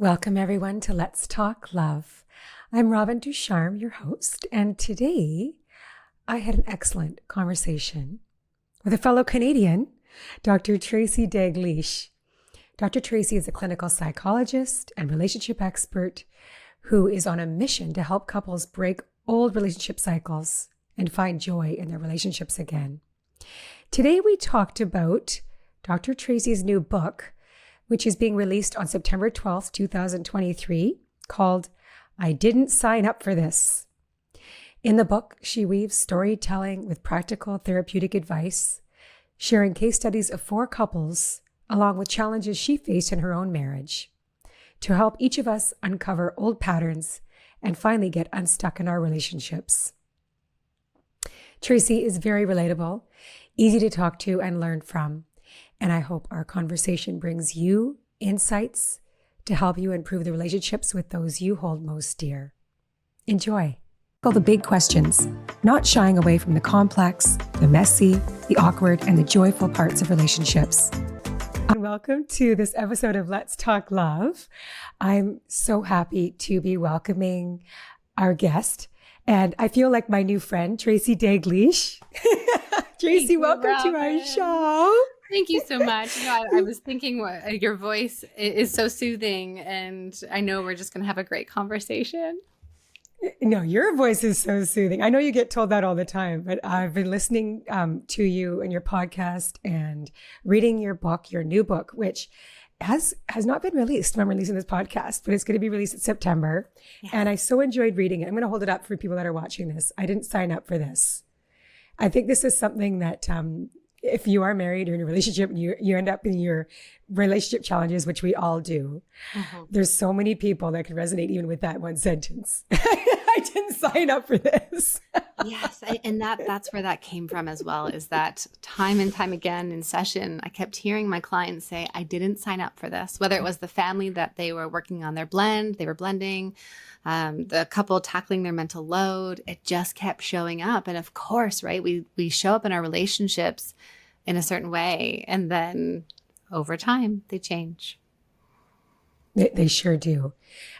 Welcome, everyone, to Let's Talk Love. I'm Robin Ducharme, your host, and today I had an excellent conversation with a fellow Canadian, Dr. Tracy Dalgleish. Dr. Tracy is a clinical psychologist and relationship expert who is on a mission to help couples break old relationship cycles and find joy in their relationships again. Today, we talked about Dr. Tracy's new book, which is being released on September 12th, 2023, called I Didn't Sign Up for This. In the book, she weaves storytelling with practical therapeutic advice, sharing case studies of 4 couples, along with challenges she faced in her own marriage, to help each of us uncover old patterns and finally get unstuck in our relationships. Tracy is very relatable, easy to talk to and learn from. And I hope our conversation brings you insights to help you improve the relationships with those you hold most dear. Enjoy. All the big questions, not shying away from the complex, the messy, the awkward, and the joyful parts of relationships. And welcome to this episode of Let's Talk Love. I'm so happy to be welcoming our guest. And I feel like my new friend, Tracy Dalgleish. Tracy, welcome to our show. Thank you so much. I was thinking your voice is so soothing, and I know we're just going to have a great conversation. No, your voice is so soothing. I know you get told that all the time, but I've been listening to you and your podcast and reading your book, your new book, which has not been released. I'm releasing this podcast, but it's going to be released in September. Yes. And I so enjoyed reading it. I'm going to hold it up for people that are watching this. I didn't sign up for this. I think this is something that if you are married or in a relationship and you end up in your relationship challenges, which we all do, there's so many people that can resonate even with that one sentence. I didn't sign up for this. Yes. And that's where that came from as well, is that time and time again in session, I kept hearing my clients say, I didn't sign up for this, whether it was the family that they were working on they were blending, the couple tackling their mental load, it just kept showing up. And of course, right, we show up in our relationships in a certain way, and then over time they change. They sure do.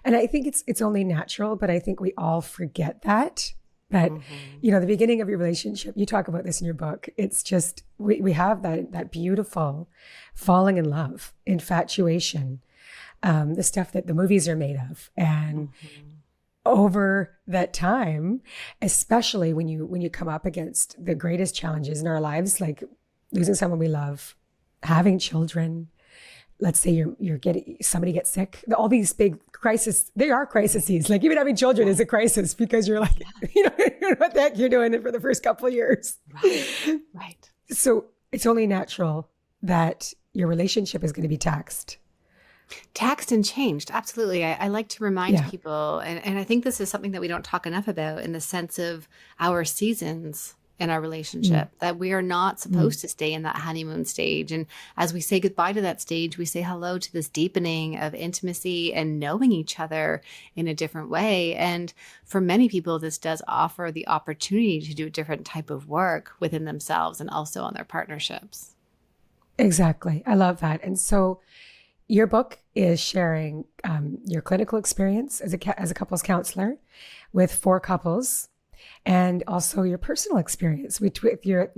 And I think it's only natural, but I think we all forget that, the beginning of your relationship, you talk about this in your book. It's just, we have that beautiful falling in love, infatuation, the stuff that the movies are made of. And over that time, especially when you come up against the greatest challenges in our lives, like losing someone we love, having children, let's say somebody gets sick, all these big crises, they are crises. Like even having children is a crisis because you're like, you don't know what the heck you're doing for the first couple of years. Right. So it's only natural that your relationship is going to be taxed and changed. Absolutely. I like to remind people, and I think this is something that we don't talk enough about in the sense of our seasons in our relationship, that we are not supposed to stay in that honeymoon stage. And as we say goodbye to that stage, we say hello to this deepening of intimacy and knowing each other in a different way. And for many people, this does offer the opportunity to do a different type of work within themselves and also on their partnerships. Exactly. I love that. And so your book is sharing your clinical experience as a couples counselor with 4 couples, and also your personal experience with your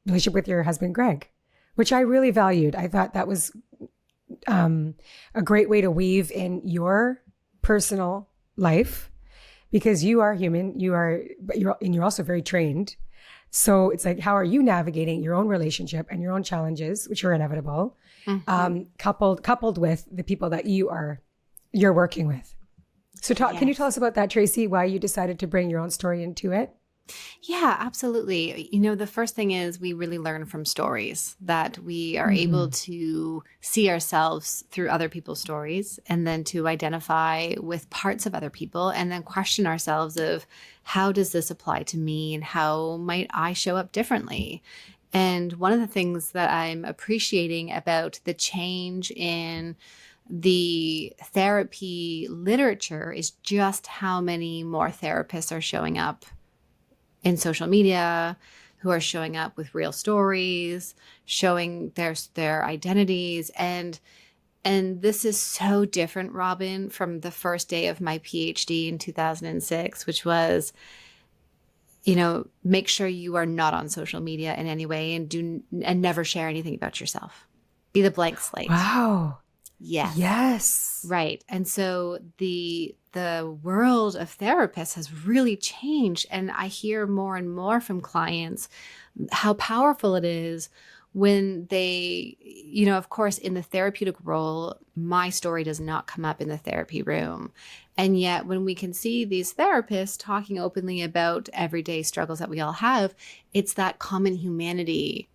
relationship with your husband, Greg, which I really valued. I thought that was a great way to weave in your personal life, because you are human, but you're also very trained. So it's like, how are you navigating your own relationship and your own challenges, which are inevitable, coupled with the people that you're working with. So can you tell us about that, Tracy, why you decided to bring your own story into it? Yeah, absolutely. The first thing is we really learn from stories, that we are able to see ourselves through other people's stories, and then to identify with parts of other people, and then question ourselves of how does this apply to me and how might I show up differently? And one of the things that I'm appreciating about the change in the therapy literature is just how many more therapists are showing up in social media, who are showing up with real stories, showing their identities. And And this is so different, Robin, from the first day of my PhD in 2006, which was, make sure you are not on social media in any way and never share anything about yourself. Be the blank slate. Wow. Yes. Yes. Right. And so the world of therapists has really changed. And I hear more and more from clients how powerful it is when they, of course, in the therapeutic role, my story does not come up in the therapy room. And yet when we can see these therapists talking openly about everyday struggles that we all have, it's that common humanity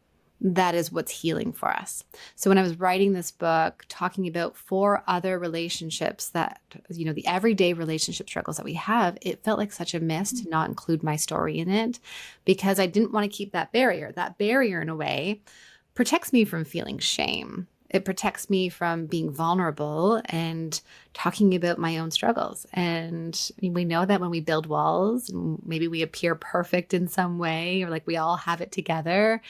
that is what's healing for us. So when I was writing this book, talking about 4 other relationships that, the everyday relationship struggles that we have, it felt like such a miss to not include my story in it, because I didn't want to keep that barrier. That barrier, in a way, protects me from feeling shame. It protects me from being vulnerable and talking about my own struggles. And we know that when we build walls, maybe we appear perfect in some way, or like we all have it together,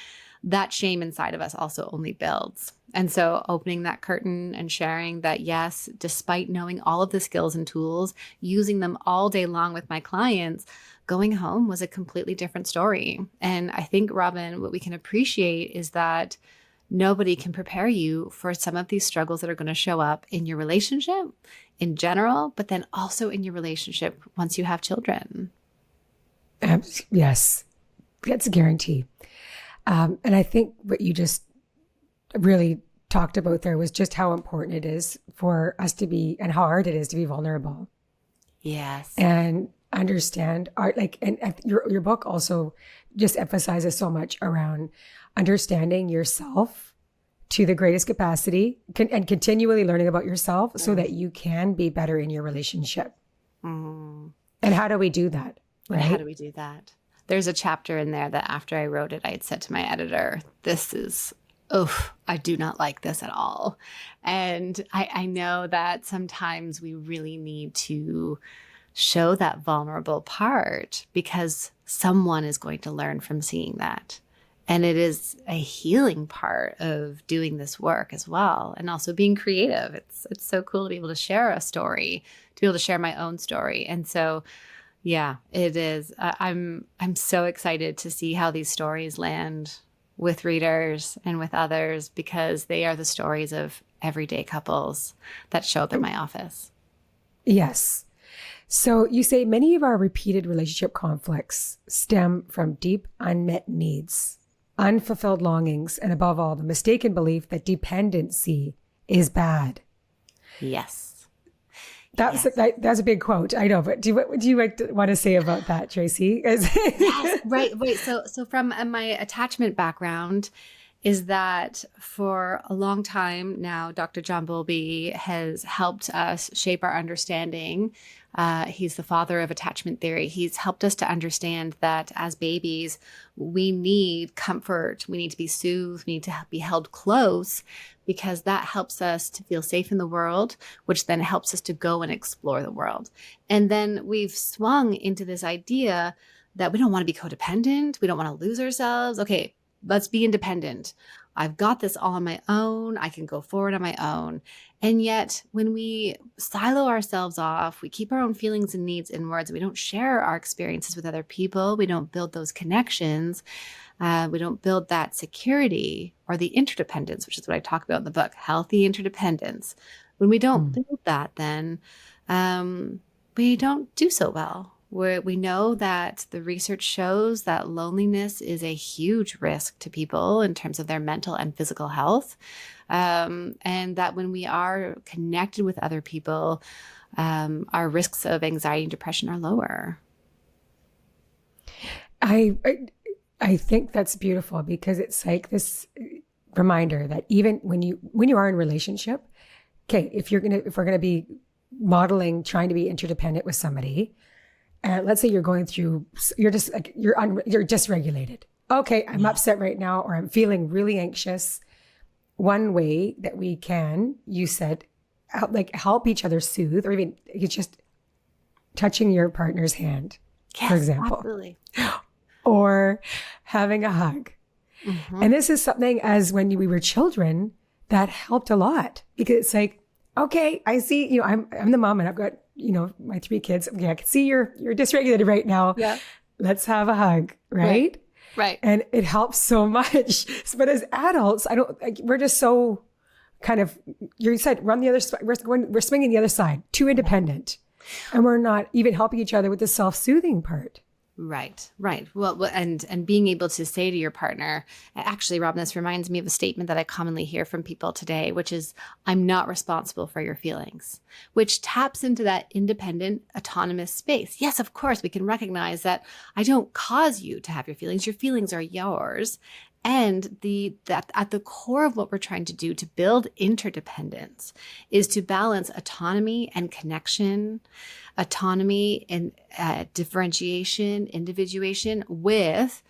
that shame inside of us also only builds. And so opening that curtain and sharing that, yes, despite knowing all of the skills and tools, using them all day long with my clients, going home was a completely different story. And I think, Robin, what we can appreciate is that nobody can prepare you for some of these struggles that are going to show up in your relationship in general, but then also in your relationship once you have children. Yes, that's a guarantee. And I think what you just really talked about there was just how important it is for us to be, and how hard it is to be vulnerable. Yes. And understand art, and your book also just emphasizes so much around understanding yourself to the greatest capacity and continually learning about yourself so that you can be better in your relationship. And how do we do that? Right? How do we do that? There's a chapter in there that after I wrote it, I had said to my editor, I do not like this at all. And I know that sometimes we really need to show that vulnerable part because someone is going to learn from seeing that. And it is a healing part of doing this work as well. And also being creative. It's so cool to be able to share a story, to be able to share my own story. And so yeah, it is. I'm so excited to see how these stories land with readers and with others, because they are the stories of everyday couples that show up in my office. Yes. So you say many of our repeated relationship conflicts stem from deep unmet needs, unfulfilled longings, and above all, the mistaken belief that dependency is bad. Yes. That's a big quote. I know, but do you want to say about that, Tracy? Yes, right. So from my attachment background is that for a long time now, Dr. John Bowlby has helped us shape our understanding. He's the father of attachment theory. He's helped us to understand that as babies, we need comfort. We need to be soothed. We need to be held close, because that helps us to feel safe in the world, which then helps us to go and explore the world. And then we've swung into this idea that we don't want to be codependent. We don't want to lose ourselves. Okay, let's be independent. I've got this all on my own. I can go forward on my own. And yet when we silo ourselves off, we keep our own feelings and needs inwards. We don't share our experiences with other people. We don't build those connections. We don't build that security or the interdependence, which is what I talk about in the book, healthy interdependence. When we don't build that, then we don't do so well. We know that the research shows that loneliness is a huge risk to people in terms of their mental and physical health. And that when we are connected with other people, our risks of anxiety and depression are lower. I think that's beautiful, because it's like this reminder that even when you are in a relationship, okay, if we're gonna be modeling trying to be interdependent with somebody, let's say you're dysregulated. Okay, I'm upset right now, or I'm feeling really anxious. One way that we can, you said, help each other soothe, or even it's just touching your partner's hand, for example. Absolutely. Or having a hug. And this is something, as when we were children, that helped a lot, because it's like, okay, I see, I'm the mom and I've got, my 3 kids. Okay, I can see you're dysregulated right now. Yeah. Let's have a hug, right? Right. And it helps so much. But as adults, we're just so kind of, you said, run the other side. We're swinging the other side, too independent. And we're not even helping each other with the self-soothing part. Right. Well, and being able to say to your partner, actually, Robin, this reminds me of a statement that I commonly hear from people today, which is, I'm not responsible for your feelings, which taps into that independent, autonomous space. Yes, of course, we can recognize that I don't cause you to have your feelings. Your feelings are yours. And that at the core of what we're trying to do to build interdependence is to balance autonomy and connection, autonomy and differentiation, individuation with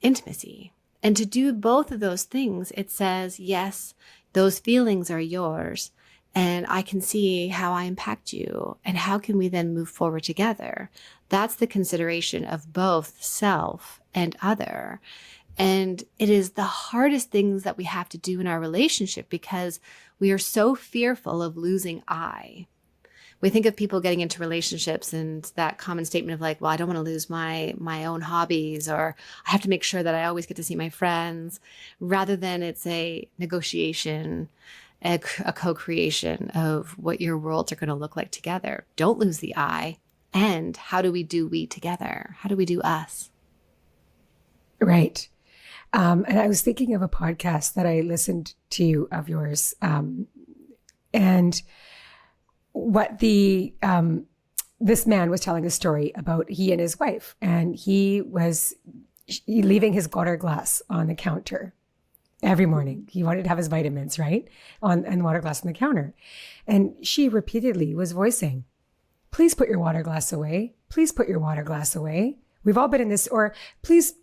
intimacy. And to do both of those things, it says, yes, those feelings are yours, and I can see how I impact you, and how can we then move forward together? That's the consideration of both self and other. And it is the hardest things that we have to do in our relationship, because we are so fearful of losing I. We think of people getting into relationships and that common statement of like, well, I don't want to lose my own hobbies, or I have to make sure that I always get to see my friends, rather than it's a negotiation, a co-creation of what your worlds are going to look like together. Don't lose the I. And how do we do we together? How do we do us? Right. And I was thinking of a podcast that I listened to of yours, and what this man was telling a story about he and his wife, and he was leaving his water glass on the counter every morning. He wanted to have his vitamins, right? And the water glass on the counter. And she repeatedly was voicing, please put your water glass away. Please put your water glass away. We've all been in this, or please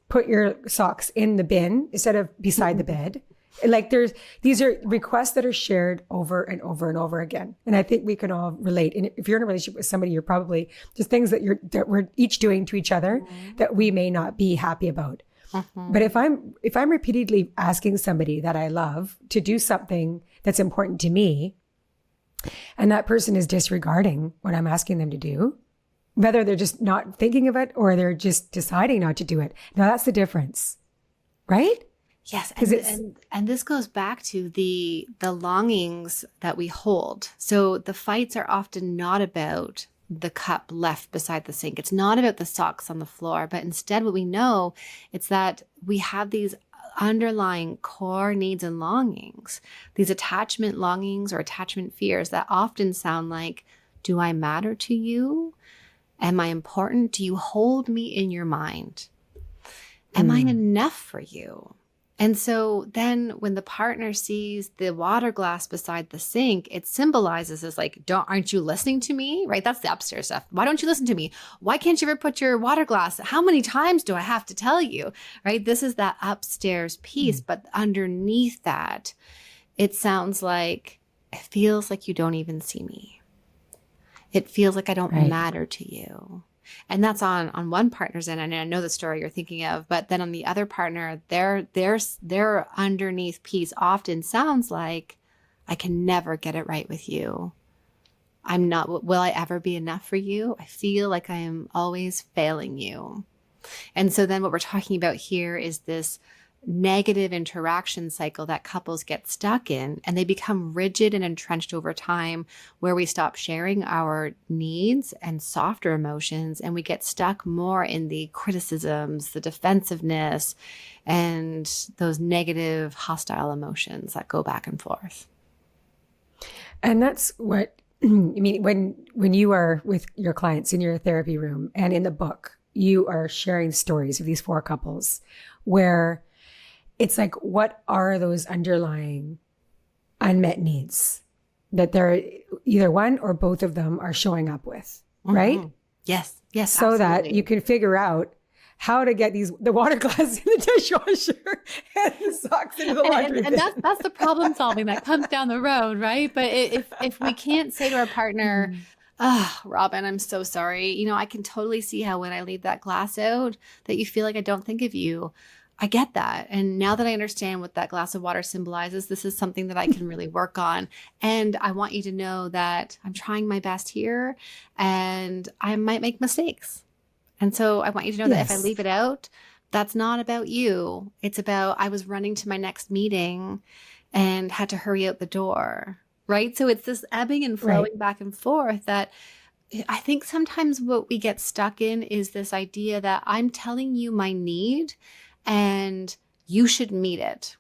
put your socks in the bin instead of beside the bed. Like these are requests that are shared over and over and over again. And I think we can all relate. And if you're in a relationship with somebody, you're probably just things that we're each doing to each other that we may not be happy about. But if I'm repeatedly asking somebody that I love to do something that's important to me, and that person is disregarding what I'm asking them to do, whether they're just not thinking of it or they're just deciding not to do it. Now that's the difference, right? Yes, and this goes back to the longings that we hold. So the fights are often not about the cup left beside the sink. It's not about the socks on the floor, but instead what we know, it's that we have these underlying core needs and longings, these attachment longings or attachment fears that often sound like, do I matter to you? Am I important? Do you hold me in your mind? Am I enough for you? And so then when the partner sees the water glass beside the sink, it symbolizes as like, aren't you listening to me? Right? That's the upstairs stuff. Why don't you listen to me? Why can't you ever put your water glass? How many times do I have to tell you? Right? This is that upstairs piece. But underneath that, it sounds like, it feels like you don't even see me. It feels like I don't matter to you. And that's on one partner's end. And I know the story you're thinking of, but then on the other partner, their underneath piece often sounds like, I can never get it right with you. Will I ever be enough for you? I feel like I am always failing you. And so then what we're talking about here is this negative interaction cycle that couples get stuck in, and they become rigid and entrenched over time, where we stop sharing our needs and softer emotions, and we get stuck more in the criticisms, the defensiveness, and those negative hostile emotions that go back and forth. And that's what I mean when you are with your clients in your therapy room, and in the book you are sharing stories of these 4 couples where it's like, what are those underlying unmet needs that they're either one or both of them are showing up with, right? Yes, so absolutely. That you can figure out how to get the water glass in the dishwasher and the socks into the laundry bin. And that's the problem solving that comes down the road, right? But if we can't say to our partner, Robin, I'm so sorry. I can totally see how when I leave that glass out that you feel like I don't think of you. I get that. And now that I understand what that glass of water symbolizes, this is something that I can really work on. And I want you to know that I'm trying my best here and I might make mistakes. And so I want you to know that if I leave it out, that's not about you. It's about, I was running to my next meeting and had to hurry out the door, right? So it's this ebbing and flowing back and forth that I think sometimes what we get stuck in is this idea that I'm telling you my need and you should meet it.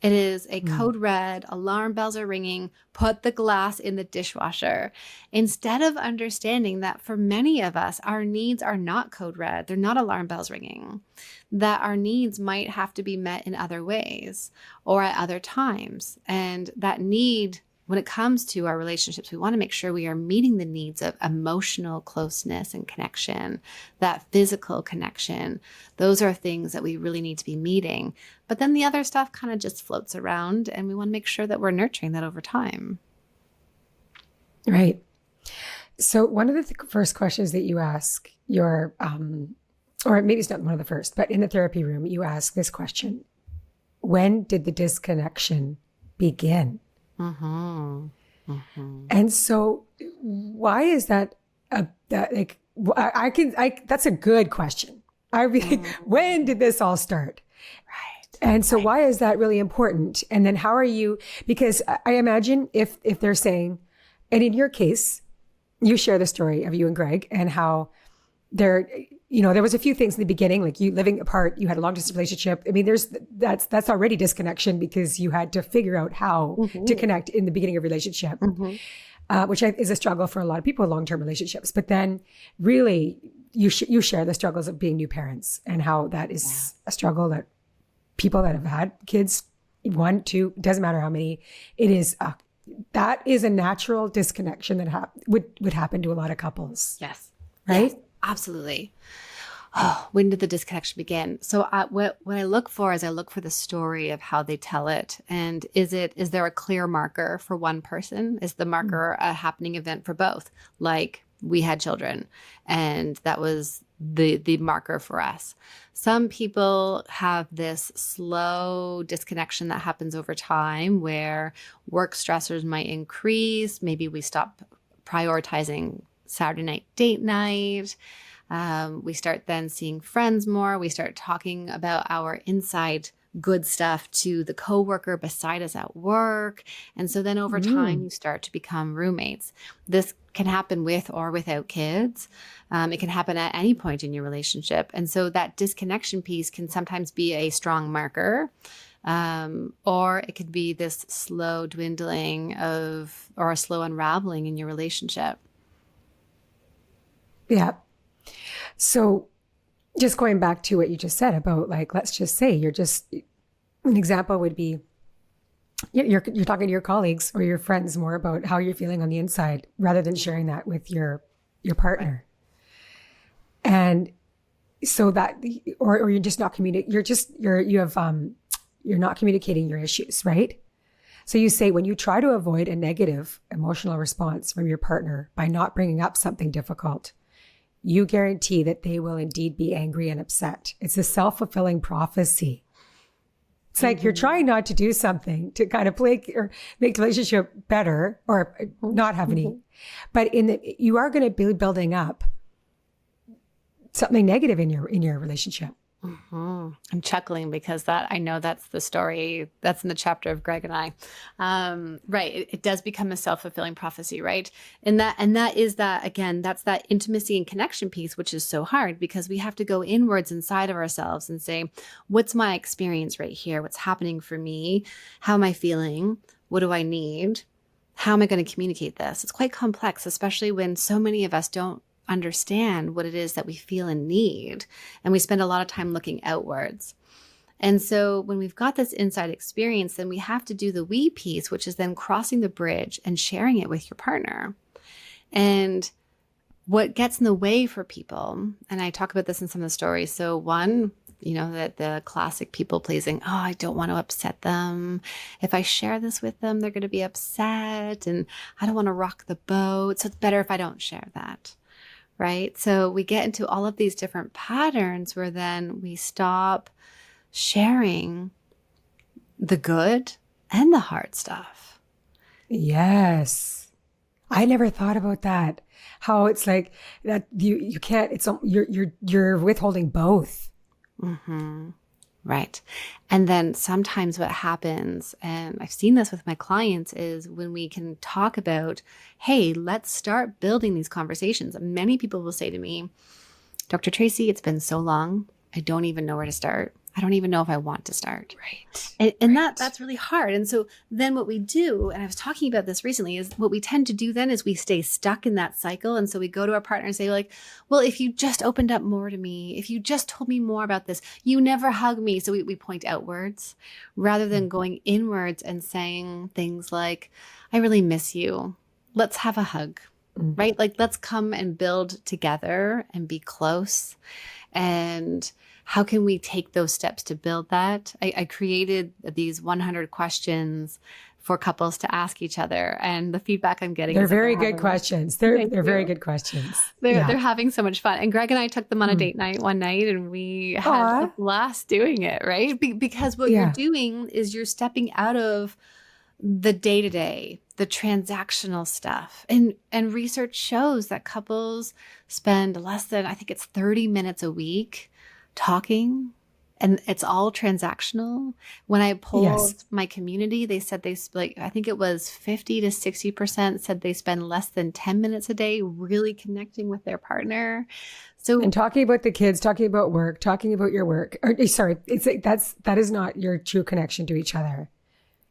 It is a code red, alarm bells are ringing, put the glass in the dishwasher. Instead of understanding that for many of us, our needs are not code red, they're not alarm bells ringing, that our needs might have to be met in other ways or at other times. And that need, when it comes to our relationships, we want to make sure we are meeting the needs of emotional closeness and connection, that physical connection. Those are things that we really need to be meeting. But then the other stuff kind of just floats around, and we want to make sure that we're nurturing that over time. Right. So one of the first questions that you ask your, or maybe it's not one of the first, but in the therapy room, you ask this question: when did the disconnection begin? Mm-hmm. Mm-hmm. And so why is that that's a good question. When did this all start? Right. And so why is that really important? And then how are you, because I imagine if they're saying, and in your case, you share the story of you and Greg and how there was a few things in the beginning, like you living apart, you had a long distance relationship. I mean, that's already disconnection because you had to figure out how to connect in the beginning of relationship, which is a struggle for a lot of people in long-term relationships. But then really you share the struggles of being new parents and how that is a struggle that people that have had kids, 1, 2, doesn't matter how many, it is, that is a natural disconnection that would happen to a lot of couples. Yes. Right? Yes. Absolutely. Oh, when did the disconnection begin? So what I look for is I look for the story of how they tell it. And is there a clear marker for one person? Is the marker a happening event for both? Like we had children and that was the marker for us. Some people have this slow disconnection that happens over time where work stressors might increase. Maybe we stop prioritizing Saturday night date night. We start then seeing friends more. We start talking about our inside good stuff to the coworker beside us at work. And so then over time, you start to become roommates. This can happen with or without kids. It can happen at any point in your relationship. And so that disconnection piece can sometimes be a strong marker. Or it could be this slow dwindling or a slow unraveling in your relationship. Yeah. So just going back to what you just said about, like, let's just say an example would be you're talking to your colleagues or your friends more about how you're feeling on the inside rather than sharing that with your partner. And so that, or you're just not you're not communicating your issues, right? So you say, when you try to avoid a negative emotional response from your partner by not bringing up something difficult, you guarantee that they will indeed be angry and upset. It's a self-fulfilling prophecy. It's like you're trying not to do something to kind of or make the relationship better or not have any, but you are going to be building up something negative in your relationship. I'm chuckling because I know that's the story that's in the chapter of Greg and I. Right. It does become a self-fulfilling prophecy, right? And that is that, again, that's that intimacy and connection piece, which is so hard because we have to go inwards inside of ourselves and say, what's my experience right here? What's happening for me? How am I feeling? What do I need? How am I going to communicate this? It's quite complex, especially when so many of us don't understand what it is that we feel and need. And we spend a lot of time looking outwards. And so when we've got this inside experience, then we have to do the we piece, which is then crossing the bridge and sharing it with your partner. And what gets in the way for people, and I talk about this in some of the stories. So one, that the classic people pleasing, oh, I don't want to upset them. If I share this with them, they're going to be upset and I don't want to rock the boat. So it's better if I don't share that. Right? So we get into all of these different patterns where then we stop sharing the good and the hard stuff. Yes. I never thought about that. How it's like that you can't, you're withholding both. Mm-hmm. Right. And then sometimes what happens, and I've seen this with my clients, is when we can talk about, hey, let's start building these conversations. Many people will say to me, Dr. Tracy, it's been so long. I don't even know where to start. I don't even know if I want to start. Right. And that's really hard. And so then what we do, and I was talking about this recently, is what we tend to do then is we stay stuck in that cycle. And so we go to our partner and say like, well, if you just opened up more to me, if you just told me more about this, you never hug me. So we point outwards rather than going inwards and saying things like, I really miss you. Let's have a hug, right? Like, let's come and build together and be close. And how can we take those steps to build that? I created these 100 questions for couples to ask each other. And the feedback I'm getting they're is very good questions. They're very good questions. They're having so much fun. And Greg and I took them on a date night one night, and we had a blast doing it, right? Because what you're doing is you're stepping out of the day-to-day, the transactional stuff. And research shows that couples spend less than, I think it's 30 minutes a week talking, and it's all transactional. When I polled my community, they said I think it was 50 to 60% said they spend less than 10 minutes a day really connecting with their partner. So, and talking about the kids, talking about work, talking about your work. It's like that is not your true connection to each other.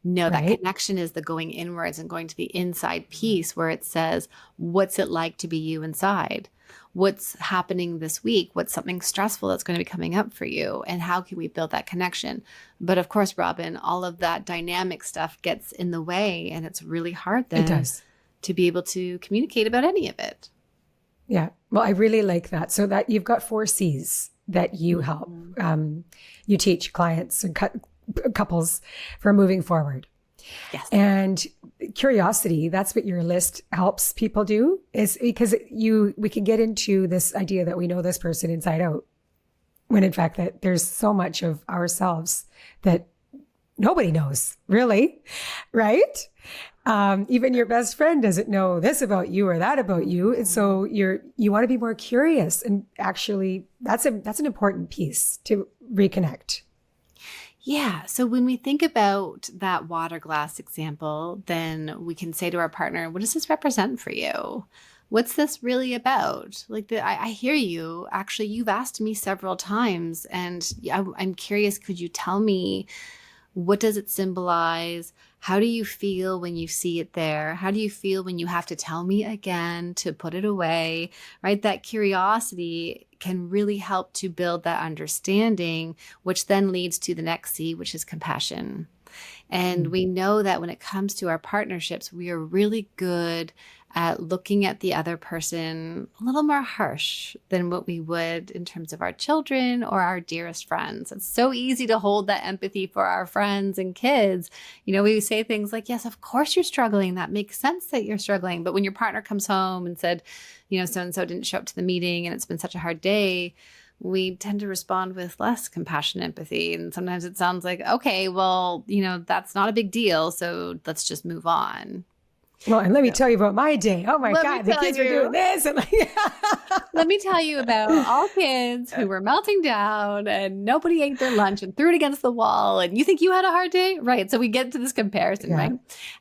No, right? That connection is the going inwards and going to the inside piece where it says, what's it like to be you inside? What's happening this week? What's something stressful that's going to be coming up for you? And how can we build that connection? But of course, Robin, all of that dynamic stuff gets in the way, and it's really hard then to be able to communicate about any of it. Yeah. Well, I really like that. So that you've got 4 C's that you help, you teach clients and couples for moving forward. Yes. And curiosity, that's what your list helps people do, is because we can get into this idea that we know this person inside out, when in fact that there's so much of ourselves that nobody knows, really, right? Even your best friend doesn't know this about you or that about you. And so you want to be more curious, and actually that's an important piece to reconnect. Yeah. So when we think about that water glass example, then we can say to our partner, what does this represent for you? What's this really about? Like, I hear you. Actually, you've asked me several times, and I'm curious, could you tell me, what does it symbolize? How do you feel when you see it there? How do you feel when you have to tell me again to put it away, right? That curiosity can really help to build that understanding, which then leads to the next C, which is compassion. And we know that when it comes to our partnerships, we are really good at looking at the other person a little more harsh than what we would in terms of our children or our dearest friends. It's so easy to hold that empathy for our friends and kids. You know, we say things like, yes, of course you're struggling. That makes sense that you're struggling. But when your partner comes home and said, you know, so-and-so didn't show up to the meeting and it's been such a hard day, we tend to respond with less compassion, empathy. And sometimes it sounds like, okay, well, you know, that's not a big deal, so let's just move on. Well, and let me tell you about my day. Oh my God, the kids were doing this. And let me tell you about all kids who were melting down and nobody ate their lunch and threw it against the wall. And you think you had a hard day? Right. So we get to this comparison, right?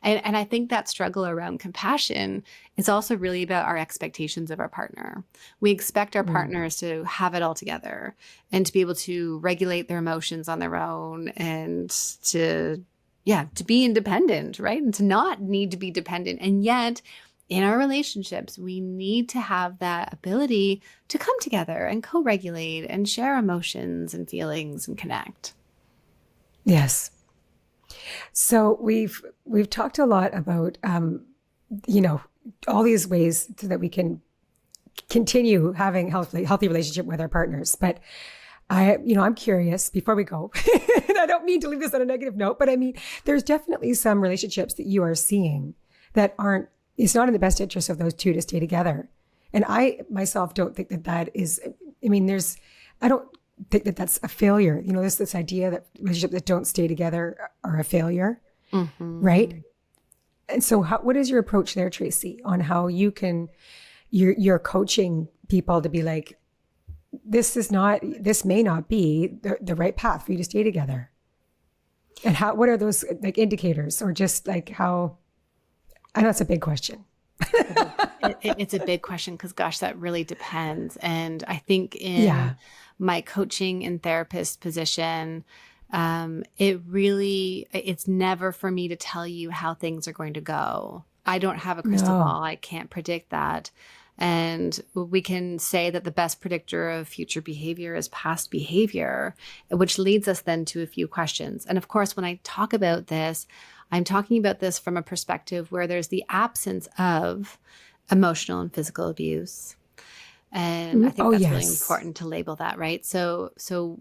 And I think that struggle around compassion is also really about our expectations of our partner. We expect our partners to have it all together and to be able to regulate their emotions on their own and to be independent, right? And to not need to be dependent. And yet in our relationships, we need to have that ability to come together and co-regulate and share emotions and feelings and connect. Yes. So we've talked a lot about, all these ways so that we can continue having healthy relationship with our partners. But I'm curious before we go, and I don't mean to leave this on a negative note, but I mean, there's definitely some relationships that you are seeing that it's not in the best interest of those two to stay together. And I myself don't think that is, think that that's a failure. You know, there's this idea that relationships that don't stay together are a failure, right? And so what is your approach there, Tracy, on how you're coaching people to be like, this may not be the right path for you to stay together? And what are those like indicators, or just like how, I know it's a big question. It's a big question because, gosh, that really depends. And I think in my coaching and therapist position, it's never for me to tell you how things are going to go. I don't have a crystal ball. I can't predict that. And we can say that the best predictor of future behavior is past behavior, which leads us then to a few questions. And of course, when I talk about this, I'm talking about this from a perspective where there's the absence of emotional and physical abuse. And I think that's really important to label that, right? So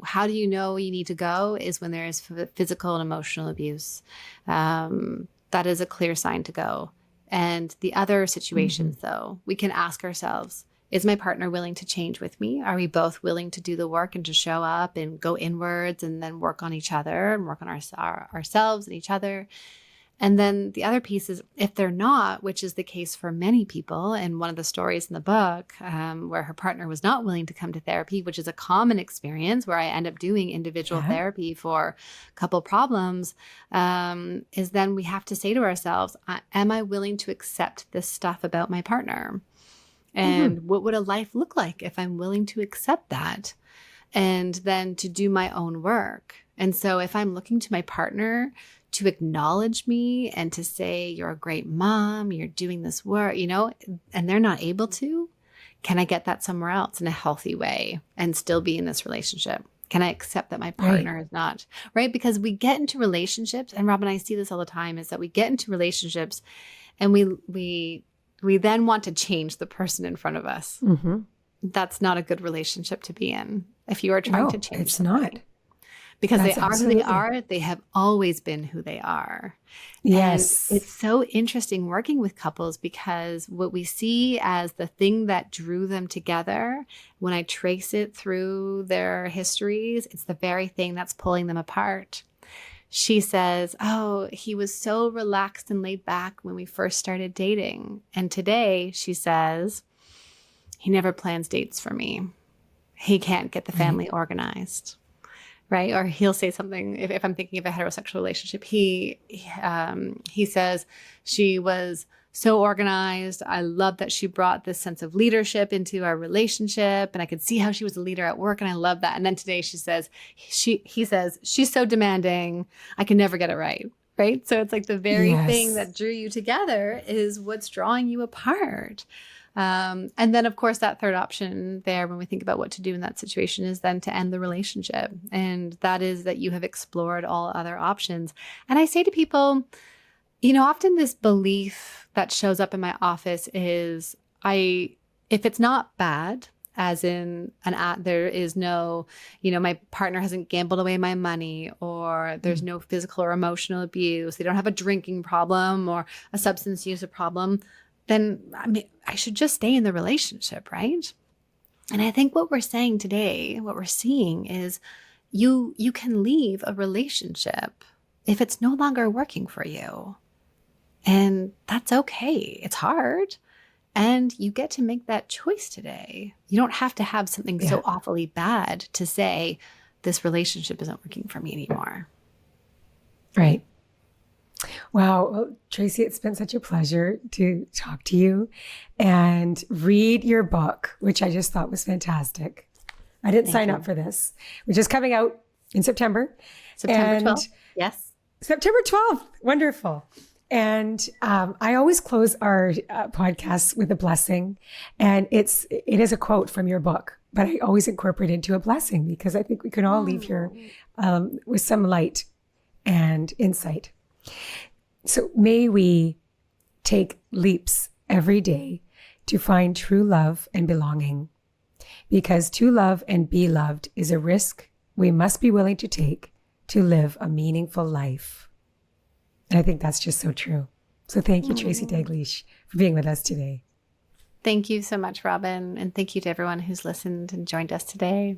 how do you know you need to go is when there is physical and emotional abuse. That is a clear sign to go. And the other situations, though, we can ask ourselves, is my partner willing to change with me? Are we both willing to do the work and to show up and go inwards and then work on each other and work on ourselves and each other? And then the other piece is if they're not, which is the case for many people, and one of the stories in the book where her partner was not willing to come to therapy, which is a common experience where I end up doing individual therapy for a couple problems, is then we have to say to ourselves, am I willing to accept this stuff about my partner? And what would a life look like if I'm willing to accept that? And then to do my own work. And so if I'm looking to my partner to acknowledge me and to say, you're a great mom, you're doing this work, and they're not able to, can I get that somewhere else in a healthy way and still be in this relationship? Can I accept that my partner is not, right? Because we get into relationships, and Rob and I see this all the time, is that we get into relationships and we then want to change the person in front of us. That's not a good relationship to be in. If you are trying to change it's somebody. not. Because they are who they are. They have always been who they are. Yes. And it's so interesting working with couples because what we see as the thing that drew them together, when I trace it through their histories, it's the very thing that's pulling them apart. She says, oh, he was so relaxed and laid back when we first started dating. And today, she says, he never plans dates for me. He can't get the family organized. Right? Or he'll say something, if I'm thinking of a heterosexual relationship, he says, she was so organized. I love that she brought this sense of leadership into our relationship. And I could see how she was a leader at work. And I love that. And then today he says, she's so demanding. I can never get it right. Right? So it's like the very thing that drew you together is what's drawing you apart. And then, of course, that third option there, when we think about what to do in that situation, is then to end the relationship. And that is that you have explored all other options. And I say to people, often this belief that shows up in my office is if it's not bad, as in there is no, my partner hasn't gambled away my money, or there's no physical or emotional abuse, they don't have a drinking problem or a substance use problem, then I should just stay in the relationship, right? And I think what we're saying today, what we're seeing is you can leave a relationship if it's no longer working for you. And that's okay. It's hard. And you get to make that choice today. You don't have to have something so awfully bad to say, this relationship isn't working for me anymore. Right. Wow. Well, Tracy, it's been such a pleasure to talk to you and read your book, which I just thought was fantastic. I didn't sign up for this, which is coming out in September. September 12th. Yes. September 12th. Wonderful. And I always close our podcasts with a blessing. And it is a quote from your book, but I always incorporate it into a blessing because I think we can all leave here with some light and insight. So may we take leaps every day to find true love and belonging, because to love and be loved is a risk we must be willing to take to live a meaningful life. And I think that's just so true. So thank you, Tracy Dalgleish, for being with us today. Thank you so much, Robin. And thank you to everyone who's listened and joined us today.